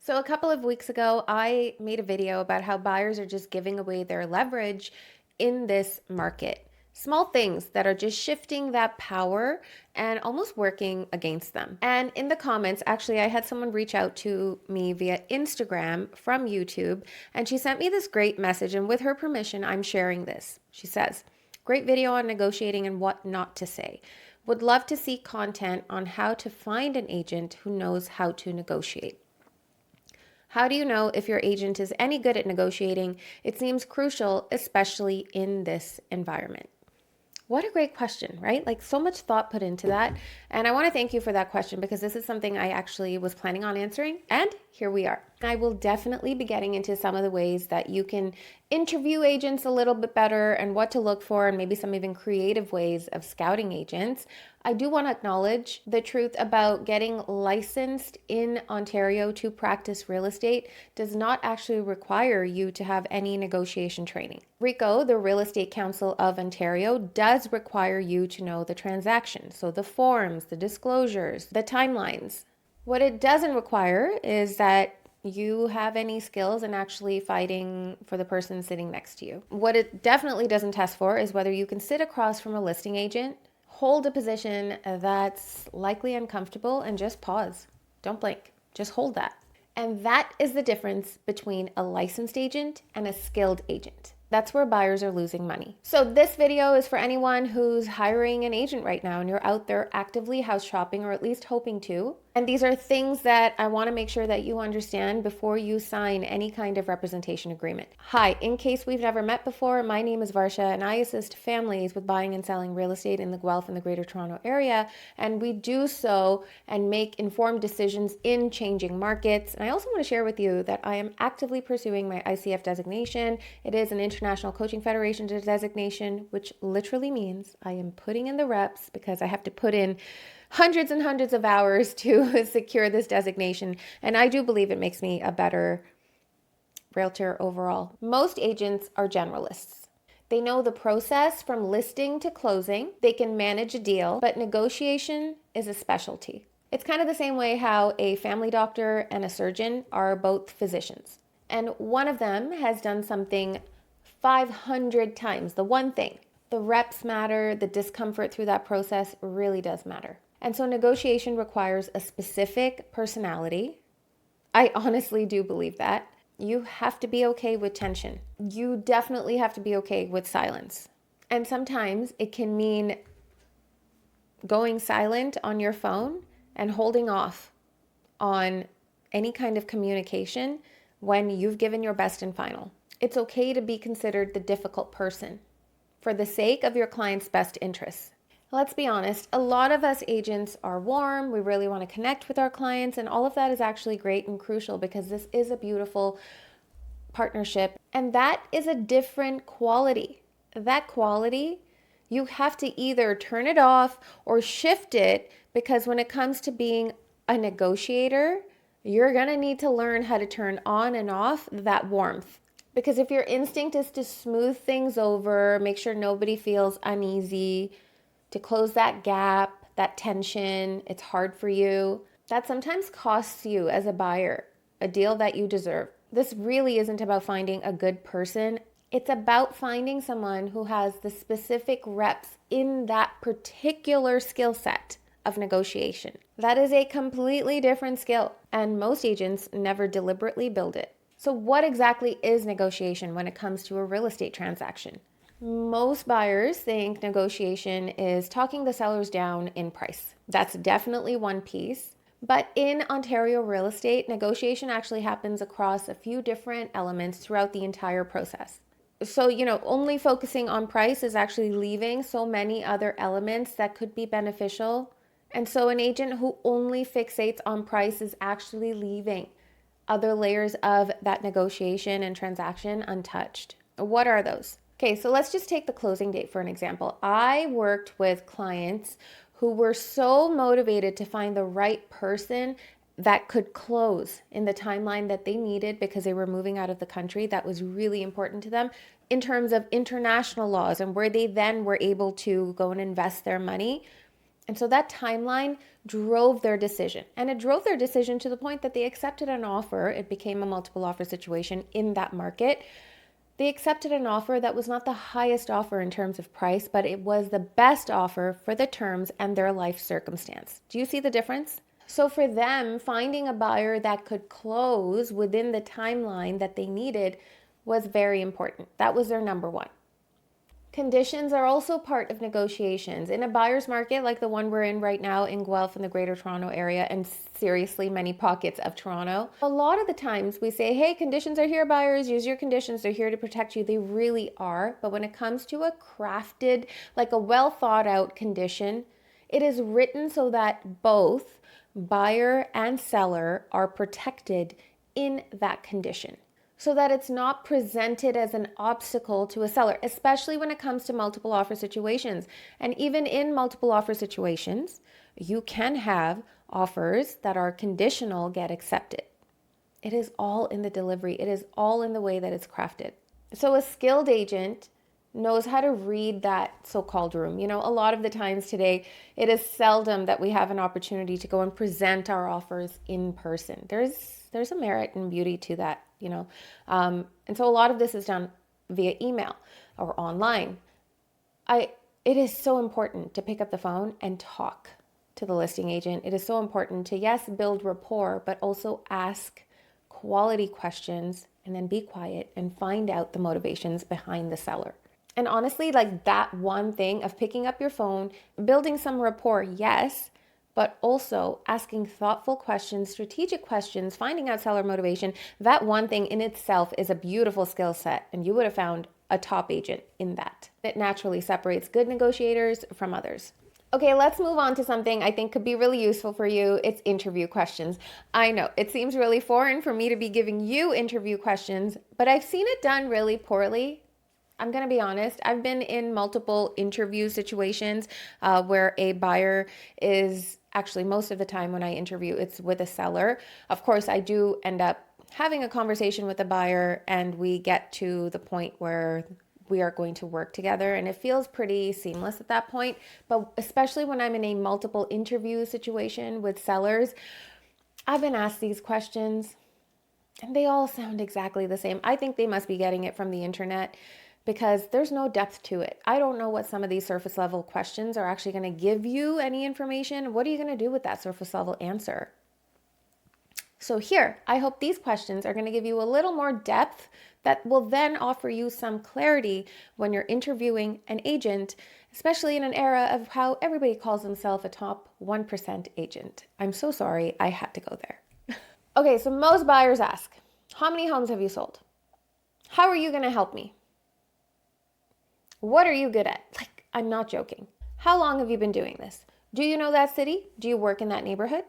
So, a couple of weeks ago, I made a video about how buyers are just giving away their leverage in this market. Small things that are just shifting that power and almost working against them. And in the comments, actually, I had someone reach out to me via Instagram from YouTube, and she sent me this great message. And with her permission, I'm sharing this. She says, "Great video on negotiating and what not to say. Would love to see content on how to find an agent who knows how to negotiate." How do you know if your agent is any good at negotiating? It seems crucial, especially in this environment. What a great question, right? Like, so much thought put into that. And I want to thank you for that question because this is something I actually was planning on answering. And here we are. I will definitely be getting into some of the ways that you can interview agents a little bit better and what to look for, and maybe some even creative ways of scouting agents. I do want to acknowledge the truth about getting licensed in Ontario to practice real estate does not actually require you to have any negotiation training. RECO, the Real Estate Council of Ontario, does require you to know the transaction. So the forms, the disclosures, the timelines. What it doesn't require is that you have any skills in actually fighting for the person sitting next to you. What it definitely doesn't test for is whether you can sit across from a listing agent, hold a position that's likely uncomfortable, and just pause. Don't blink. Just hold that. And that is the difference between a licensed agent and a skilled agent. That's where buyers are losing money. So this video is for anyone who's hiring an agent right now and you're out there actively house shopping, or at least hoping to. And these are things that I want to make sure that you understand before you sign any kind of representation agreement. Hi, in case we've never met before, my name is Varsha and I assist families with buying and selling real estate in the Guelph and the Greater Toronto area. And we do so and make informed decisions in changing markets. And I also want to share with you that I am actively pursuing my ICF designation. It is an International Coaching Federation designation, which literally means I am putting in the reps because I have to put in hundreds and hundreds of hours to secure this designation. And I do believe it makes me a better realtor overall. Most agents are generalists. They know the process from listing to closing. They can manage a deal, but negotiation is a specialty. It's kind of the same way how a family doctor and a surgeon are both physicians. And one of them has done something 500 times, the one thing. The reps matter, the discomfort through that process really does matter. And so negotiation requires a specific personality. I honestly do believe that. You have to be okay with tension. You definitely have to be okay with silence. And sometimes it can mean going silent on your phone and holding off on any kind of communication when you've given your best and final. It's okay to be considered the difficult person for the sake of your client's best interests. Let's be honest, a lot of us agents are warm, we really want to connect with our clients, and all of that is actually great and crucial because this is a beautiful partnership, and that is a different quality. That quality, you have to either turn it off or shift it, because when it comes to being a negotiator, you're going to need to learn how to turn on and off that warmth. Because if your instinct is to smooth things over, make sure nobody feels uneasy, to close that gap, that tension, it's hard for you, that sometimes costs you as a buyer a deal that you deserve. This really isn't about finding a good person. It's about finding someone who has the specific reps in that particular skill set of negotiation. That is a completely different skill, and most agents never deliberately build it. So what exactly is negotiation when it comes to a real estate transaction? Most buyers think negotiation is talking the sellers down in price. That's definitely one piece. But in Ontario real estate, negotiation actually happens across a few different elements throughout the entire process. So, only focusing on price is actually leaving so many other elements that could be beneficial. And so an agent who only fixates on price is actually leaving other layers of that negotiation and transaction untouched. What are those? Okay, so let's just take the closing date for an example. I worked with clients who were so motivated to find the right person that could close in the timeline that they needed because they were moving out of the country. That was really important to them in terms of international laws and where they then were able to go and invest their money. And so that timeline drove their decision. And it drove their decision to the point that they accepted an offer. It became a multiple offer situation in that market. They accepted an offer that was not the highest offer in terms of price, but it was the best offer for the terms and their life circumstance. Do you see the difference? So for them, finding a buyer that could close within the timeline that they needed was very important. That was their number one. Conditions are also part of negotiations. In a buyer's market like the one we're in right now in Guelph in the Greater Toronto area, and seriously many pockets of Toronto, a lot of the times we say, hey, conditions are here, buyers, use your conditions. They're here to protect you. They really are. But when it comes to a crafted, like a well thought out condition, it is written so that both buyer and seller are protected in that condition, so that it's not presented as an obstacle to a seller, especially when it comes to multiple offer situations. And even in multiple offer situations, you can have offers that are conditional get accepted. It is all in the delivery. It is all in the way that it's crafted. So a skilled agent knows how to read that so-called room. You know, a lot of the times today, it is seldom that we have an opportunity to go and present our offers in person. There's a merit and beauty to that, you know. And so a lot of this is done via email or online. It is so important to pick up the phone and talk to the listing agent. It is so important to, yes, build rapport, but also ask quality questions and then be quiet and find out the motivations behind the seller. And honestly, like that one thing of picking up your phone, building some rapport, yes, but also asking thoughtful questions, strategic questions, finding out seller motivation, that one thing in itself is a beautiful skill set. And you would have found a top agent in that. It naturally separates good negotiators from others. Okay, let's move on to something I think could be really useful for you. It's interview questions. I know it seems really foreign for me to be giving you interview questions, but I've seen it done really poorly. I'm going to be honest. I've been in multiple interview situations where a buyer is actually, most of the time when I interview, it's with a seller. Of course, I do end up having a conversation with the buyer and we get to the point where we are going to work together, and it feels pretty seamless at that point. But especially when I'm in a multiple interview situation with sellers, I've been asked these questions and they all sound exactly the same. I think they must be getting it from the internet, because there's no depth to it. I don't know what some of these surface level questions are actually going to give you any information. What are you going to do with that surface level answer? So here, I hope these questions are going to give you a little more depth that will then offer you some clarity when you're interviewing an agent, especially in an era of how everybody calls themselves a top 1% agent. I'm so sorry, I had to go there. Okay, so most buyers ask, how many homes have you sold? How are you going to help me? What are you good at? Like, I'm not joking. How long have you been doing this? Do you know that city? Do you work in that neighborhood?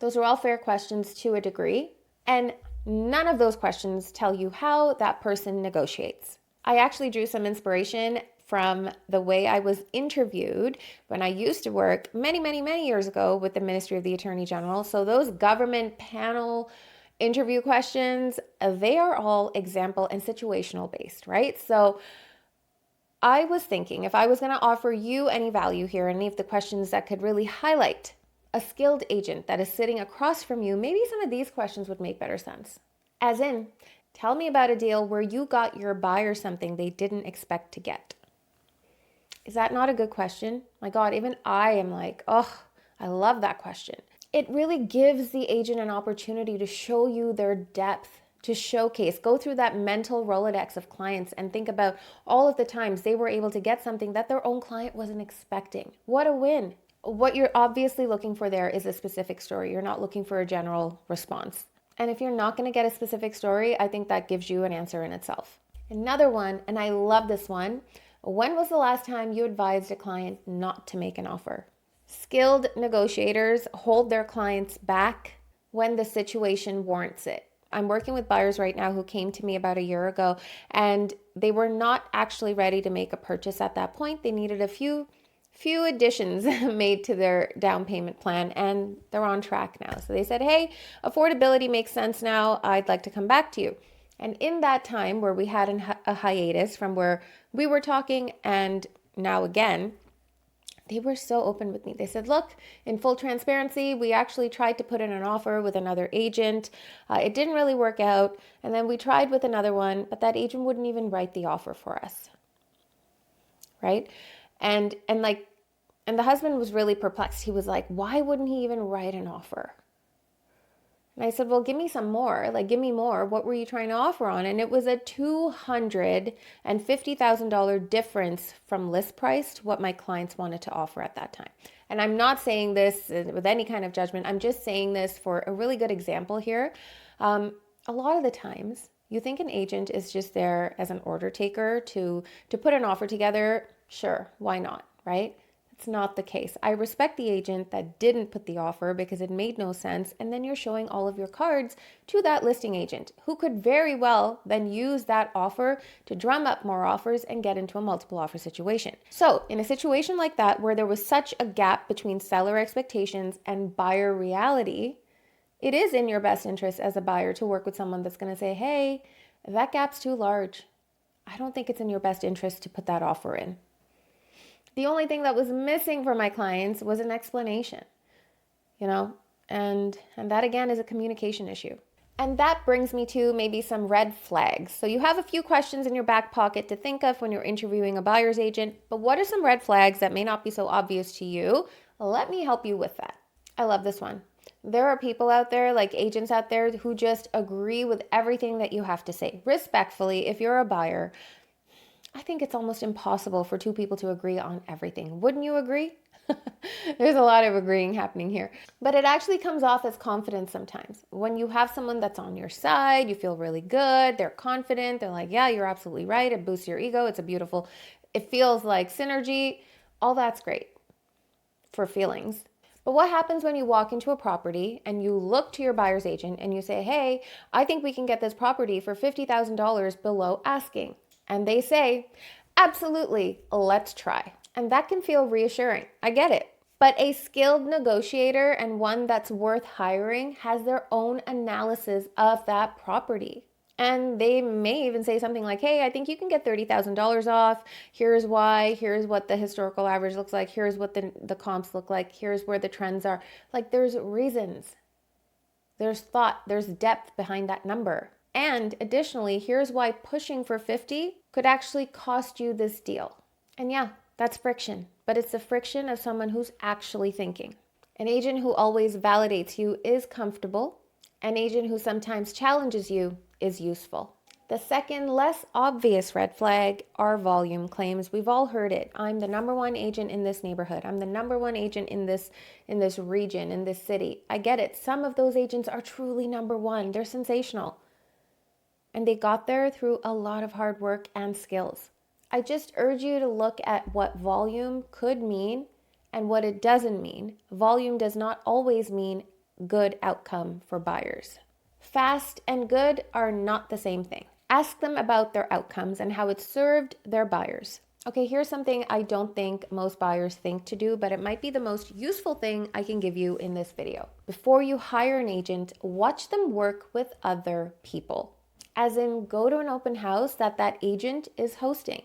Those are all fair questions to a degree, and none of those questions tell you how that person negotiates. I actually drew some inspiration from the way I was interviewed when I used to work many years ago with the Ministry of the Attorney General. So those government panel interview questions, they are all example and situational based, right? So I was thinking if I was going to offer you any value here, any of the questions that could really highlight a skilled agent that is sitting across from you, maybe some of these questions would make better sense. As in, tell me about a deal where you got your buyer something they didn't expect to get. Is that not a good question? My God, even I am like, oh, I love that question. It really gives the agent an opportunity to show you their depth, to showcase, go through that mental Rolodex of clients and think about all of the times they were able to get something that their own client wasn't expecting. What a win. What you're obviously looking for there is a specific story. You're not looking for a general response. And if you're not going to get a specific story, I think that gives you an answer in itself. Another one, and I love this one. When was the last time you advised a client not to make an offer? Skilled negotiators hold their clients back when the situation warrants it. I'm working with buyers right now who came to me about a year ago, and they were not actually ready to make a purchase at that point. They needed a few additions made to their down payment plan, and they're on track now. So they said, hey, affordability makes sense now. I'd like to come back to you. And in that time where we had a hiatus from where we were talking and now again, They were so open with me. They said, look, in full transparency, we actually tried to put in an offer with another agent. It didn't really work out. And then we tried with another one, but that agent wouldn't even write the offer for us. Right? And the husband was really perplexed. He was like, why wouldn't he even write an offer? And I said, well, give me some more. Like, give me more. What were you trying to offer on? And it was a $250,000 difference from list price to what my clients wanted to offer at that time. And I'm not saying this with any kind of judgment. I'm just saying this for a really good example here. A lot of the times, you think an agent is just there as an order taker to put an offer together. Sure, why not, right? It's not the case. I respect the agent that didn't put the offer because it made no sense. And then you're showing all of your cards to that listing agent who could very well then use that offer to drum up more offers and get into a multiple offer situation. So in a situation like that, where there was such a gap between seller expectations and buyer reality, it is in your best interest as a buyer to work with someone that's going to say, hey, that gap's too large. I don't think it's in your best interest to put that offer in. The only thing that was missing for my clients was an explanation, and that again is a communication issue. And that brings me to maybe some red flags. So you have a few questions in your back pocket to think of when you're interviewing a buyer's agent, but what are some red flags that may not be so obvious to you? Let me help you with that. I love this one. There are people out there, like agents out there, who just agree with everything that you have to say. Respectfully, if you're a buyer, I think it's almost impossible for two people to agree on everything. Wouldn't you agree? There's a lot of agreeing happening here. But it actually comes off as confidence sometimes. When you have someone that's on your side, you feel really good, they're confident, they're like, yeah, you're absolutely right. It boosts your ego. It feels like synergy. All that's great for feelings. But what happens when you walk into a property and you look to your buyer's agent and you say, hey, I think we can get this property for $50,000 below asking. And they say, absolutely, let's try. And that can feel reassuring. I get it. But a skilled negotiator and one that's worth hiring has their own analysis of that property. And they may even say something like, hey, I think you can get $30,000 off. Here's why. Here's what the historical average looks like. Here's what the comps look like. Here's where the trends are. Like, there's reasons. There's thought. There's depth behind that number. And additionally, here's why pushing for 50 could actually cost you this deal. And yeah, that's friction, but it's the friction of someone who's actually thinking. An agent who always validates you is comfortable. An agent who sometimes challenges you is useful. The second, less obvious red flag are volume claims. We've all heard it. I'm the number one agent in this neighborhood. I'm the number one agent in this region, in this city. I get it. Some of those agents are truly number one. They're sensational. And they got there through a lot of hard work and skills. I just urge you to look at what volume could mean and what it doesn't mean. Volume does not always mean good outcome for buyers. Fast and good are not the same thing. Ask them about their outcomes and how it served their buyers. Okay, here's something I don't think most buyers think to do, but it might be the most useful thing I can give you in this video. Before you hire an agent, watch them work with other people. As in, go to an open house that agent is hosting.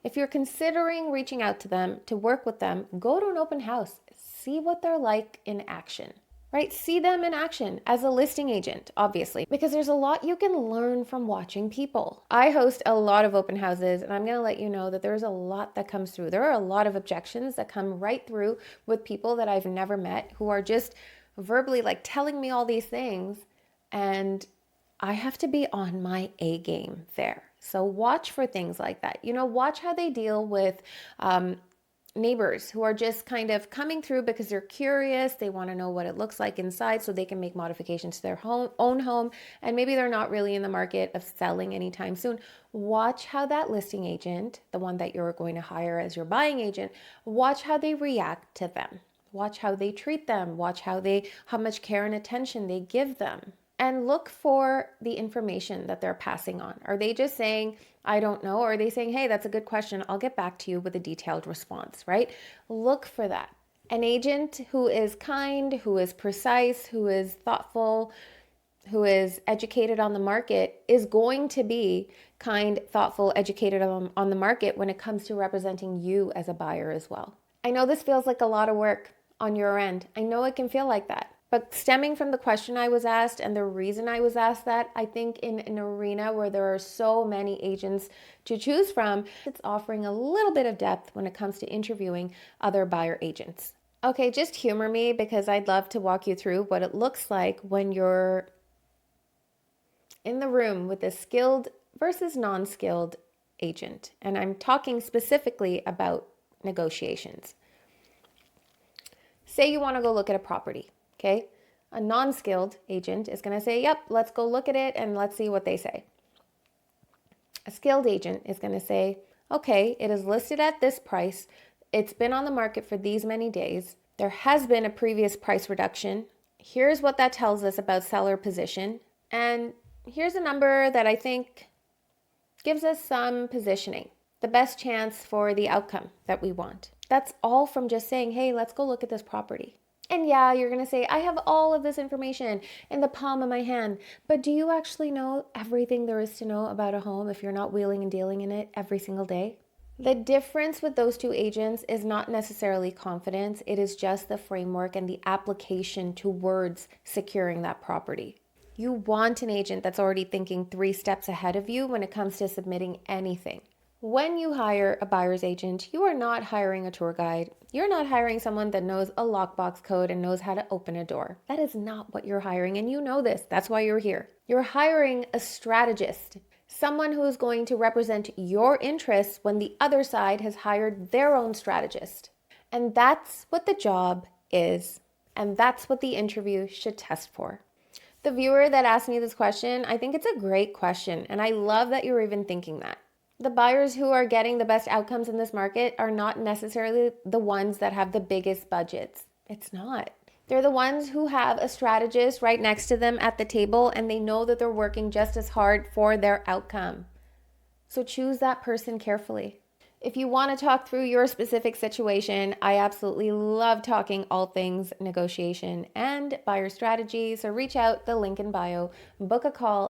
If you're considering reaching out to them to work with them, go to an open house. See what they're like in action, right? See them in action as a listing agent, obviously, because there's a lot you can learn from watching people. I host a lot of open houses, and I'm going to let you know that there's a lot that comes through. There are a lot of objections that come right through with people that I've never met who are just verbally like telling me all these things, and I have to be on my A game there. So watch for things like that. Watch how they deal with neighbors who are just kind of coming through because they're curious. They want to know what it looks like inside so they can make modifications to their own home. And maybe they're not really in the market of selling anytime soon. Watch how that listing agent, the one that you're going to hire as your buying agent, watch how they react to them. Watch how they treat them. Watch how much care and attention they give them. And look for the information that they're passing on. Are they just saying, I don't know? Or are they saying, hey, that's a good question. I'll get back to you with a detailed response, right? Look for that. An agent who is kind, who is precise, who is thoughtful, who is educated on the market is going to be kind, thoughtful, educated on the market when it comes to representing you as a buyer as well. I know this feels like a lot of work on your end. I know it can feel like that. But stemming from the question I was asked and the reason I was asked that, I think in an arena where there are so many agents to choose from, it's offering a little bit of depth when it comes to interviewing other buyer agents. Okay, just humor me because I'd love to walk you through what it looks like when you're in the room with a skilled versus non-skilled agent. And I'm talking specifically about negotiations. Say you want to go look at a property, okay? A non-skilled agent is going to say, yep, let's go look at it and let's see what they say. A skilled agent is going to say, okay, it is listed at this price. It's been on the market for these many days. There has been a previous price reduction. Here's what that tells us about seller position. And here's a number that I think gives us some positioning, the best chance for the outcome that we want. That's all from just saying, hey, let's go look at this property. And yeah, you're going to say, I have all of this information in the palm of my hand. But do you actually know everything there is to know about a home if you're not wheeling and dealing in it every single day? The difference with those two agents is not necessarily confidence. It is just the framework and the application towards securing that property. You want an agent that's already thinking 3 steps ahead of you when it comes to submitting anything. When you hire a buyer's agent, you are not hiring a tour guide. You're not hiring someone that knows a lockbox code and knows how to open a door. That is not what you're hiring, and you know this. That's why you're here. You're hiring a strategist, someone who is going to represent your interests when the other side has hired their own strategist. And that's what the job is, and that's what the interview should test for. The viewer that asked me this question, I think it's a great question, and I love that you're even thinking that. The buyers who are getting the best outcomes in this market are not necessarily the ones that have the biggest budgets. It's not. They're the ones who have a strategist right next to them at the table and they know that they're working just as hard for their outcome. So choose that person carefully. If you want to talk through your specific situation, I absolutely love talking all things negotiation and buyer strategy. So reach out, the link in bio, book a call.